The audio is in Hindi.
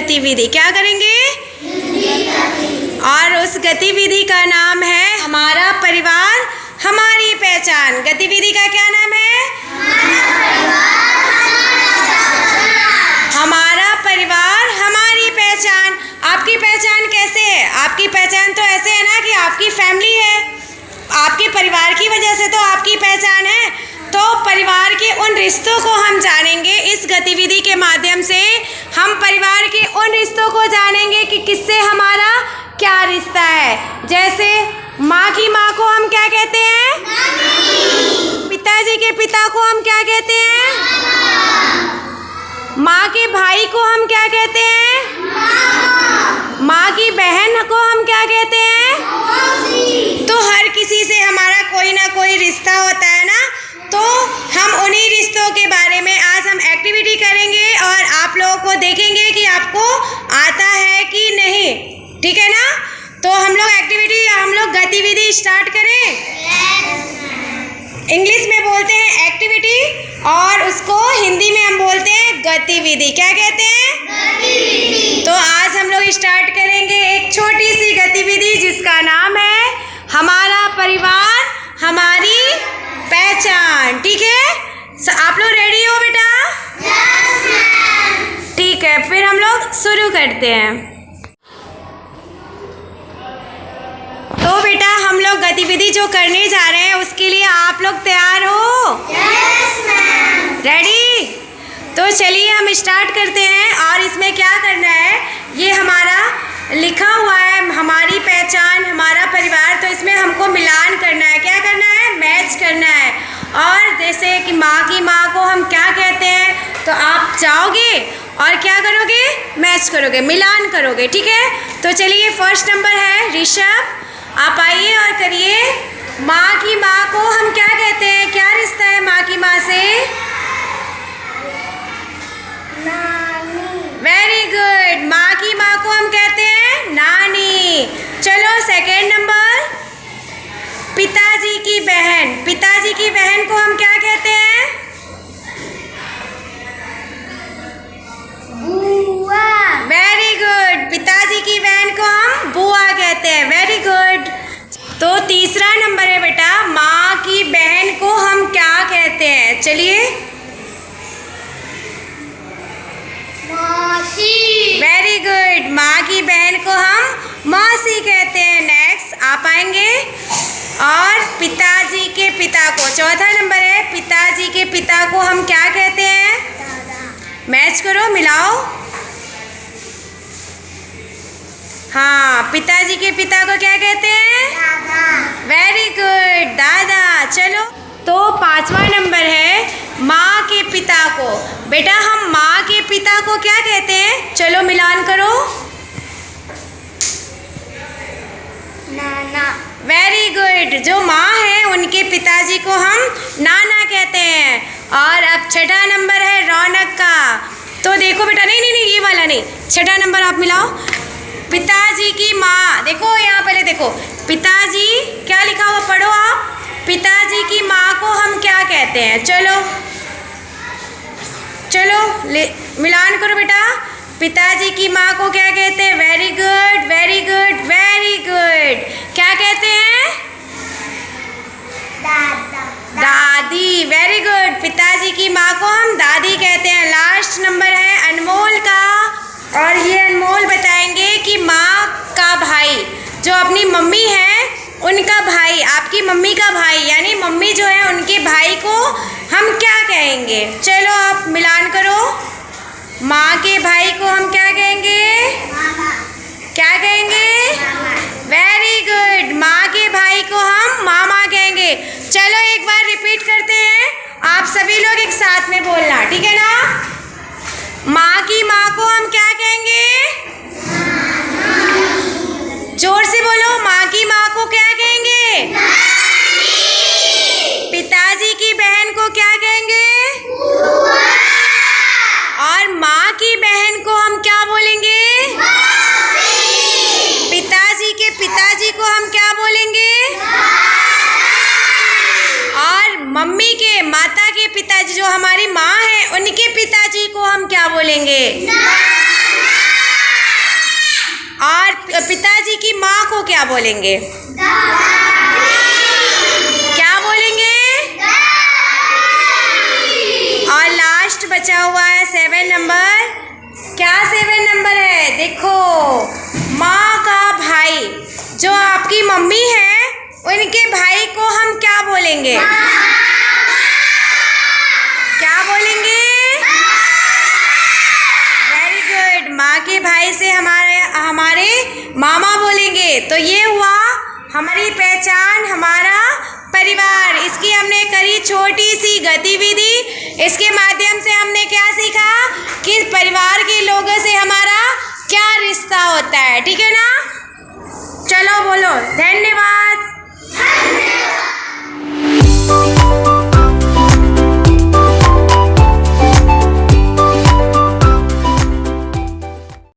गतिविधि। क्या करेंगे? और उस गतिविधि का नाम है हमारा परिवार हमारी पहचान। गतिविधि का क्या नाम है? हमारा परिवार हमारी पहचान। आपकी पहचान कैसे है? आपकी पहचान तो ऐसे है ना कि आपकी फैमिली है, आपके परिवार की वजह से तो आपकी पहचान है। तो परिवार के उन रिश्तों को हम जानेंगे। इस गतिविधि के माध्यम से हम परिवार के उन रिश्तों को जानेंगे कि किससे हमारा क्या रिश्ता है। जैसे माँ की माँ को हम क्या कहते हैं? पिताजी के पिता को हम क्या कहते हैं? माँ के भाई को हम क्या कहते हैं? माँ की बहन को हम क्या कहते हैं? तो हर किसी से हमारा कोई ना कोई रिश्ता होता है ना। तो हम उन्हीं रिश्तों के बारे में आज हम एक्टिविटी करेंगे और आप लोगों को देखेंगे कि आपको आता है कि नहीं। ठीक है ना? तो हम लोग गतिविधि स्टार्ट करें। इंग्लिश में बोलते हैं एक्टिविटी और उसको हिंदी में हम बोलते हैं गतिविधि। क्या कहते हैं? गतिविधि। तो आज हम लोग स्टार्ट करेंगे एक छोटी सी गतिविधि जिसका नाम है हमारा परिवार हमारी पहचान। ठीक है? आप लोग रेडी हो बेटा? Yes ma'am. ठीक है, फिर हम लोग शुरू करते हैं। तो बेटा हम लोग गतिविधि जो करने जा रहे हैं उसके लिए आप लोग तैयार हो? Yes ma'am. रेडी? तो चलिए हम स्टार्ट करते हैं। और इसमें क्या करना है, ये हमारा लिखा हुआ है हमारी पहचान हमारा परिवार। तो इसमें हमको मिलान करना है। क्या करना है? मैच करना है। और जैसे कि माँ की माँ को हम क्या कहते हैं, तो आप जाओगे और क्या करोगे? मैच करोगे, मिलान करोगे। ठीक है? तो चलिए फर्स्ट नंबर है ऋषभ, आप आइए और करिए। माँ की माँ को हम क्या कहते हैं? क्या रिश्ता है माँ की माँ से? नानी। Very good. माँ की माँ को हम कहते हैं नानी। चलो सेकेंड नंबर, पिताजी की बहन। पिताजी की बहन को हम क्या कहते हैं? बुआ। Very good. पिताजी की बहन को हम बुआ कहते हैं। Very good. तो तीसरा नंबर है बेटा, माँ की बहन को हम क्या कहते हैं? चलिए। मौसी। Very good. माँ की बहन को हम मौसी कहते हैं। नेक्स्ट आप आएंगे। और पिताजी के पिता को, चौथा नंबर है, पिताजी के पिता को हम क्या कहते हैं? दादा। मैच करो, मिलाओ। हाँ, पिताजी के पिता को क्या कहते हैं? दादा। वेरी गुड, दादा। चलो, तो पांचवा नंबर है माँ के पिता को। बेटा हम माँ के पिता को क्या कहते हैं? चलो मिलान करो। नाना। Very good. जो माँ है उनके पिताजी को हम नाना कहते हैं। और अब छठा नंबर है रौनक का। तो देखो बेटा, नहीं नहीं नहीं, ये वाला नहीं, छठा नंबर आप मिलाओ। पिताजी की माँ, देखो यहाँ पहले देखो, पिताजी क्या लिखा हुआ पढ़ो आप। पिताजी की माँ को हम क्या कहते हैं? चलो चलो मिलान करो बेटा। पिताजी की माँ को क्या कहते हैं? Very good very good very good. क्या कहते हैं? दादा। दादी। Very good. पिताजी की माँ को हम दादी कहते हैं। लास्ट नंबर है अनमोल का। और ये अनमोल बताएंगे कि माँ का भाई, जो अपनी मम्मी है उनका भाई, आपकी मम्मी का भाई, यानी मम्मी जो है उनके भाई को हम क्या कहेंगे? चलो आप मिलान करो। माँ के भाई को हम क्या कहेंगे? मामा। क्या कहेंगे? मामा। Very good. माँ के भाई को हम मामा कहेंगे। चलो एक बार रिपीट करते हैं, आप सभी लोग एक साथ में बोलना, ठीक है ना? माँ की माँ को हम क्या कहेंगे? जोर से बोलो। माँ की माँ को क्या कहेंगे? पिताजी की बहन को क्या कहेंगे? और माँ की बहन को हम क्या बोलेंगे? पिताजी के पिताजी को हम क्या बोलेंगे? और मम्मी के, माता के पिताजी, जो हमारी माँ है उनके पिताजी को हम क्या बोलेंगे? पिताजी की माँ को क्या बोलेंगे? क्या बोलेंगे? और लास्ट बचा हुआ है 7 नंबर। क्या 7 नंबर है? देखो, माँ का भाई, जो आपकी मम्मी है, उनके भाई को हम क्या बोलेंगे? क्या बोलेंगे? Very good. माँ के भाई से हमारे मामा बोलेंगे। तो ये हुआ हमारी पहचान, हमारा परिवार। इसकी हमने करी छोटी सी गतिविधि। इसके माध्यम से हमने क्या सीखा कि परिवार के लोगों से हमारा क्या रिश्ता होता है। ठीक है ना? चलो बोलो धन्यवाद।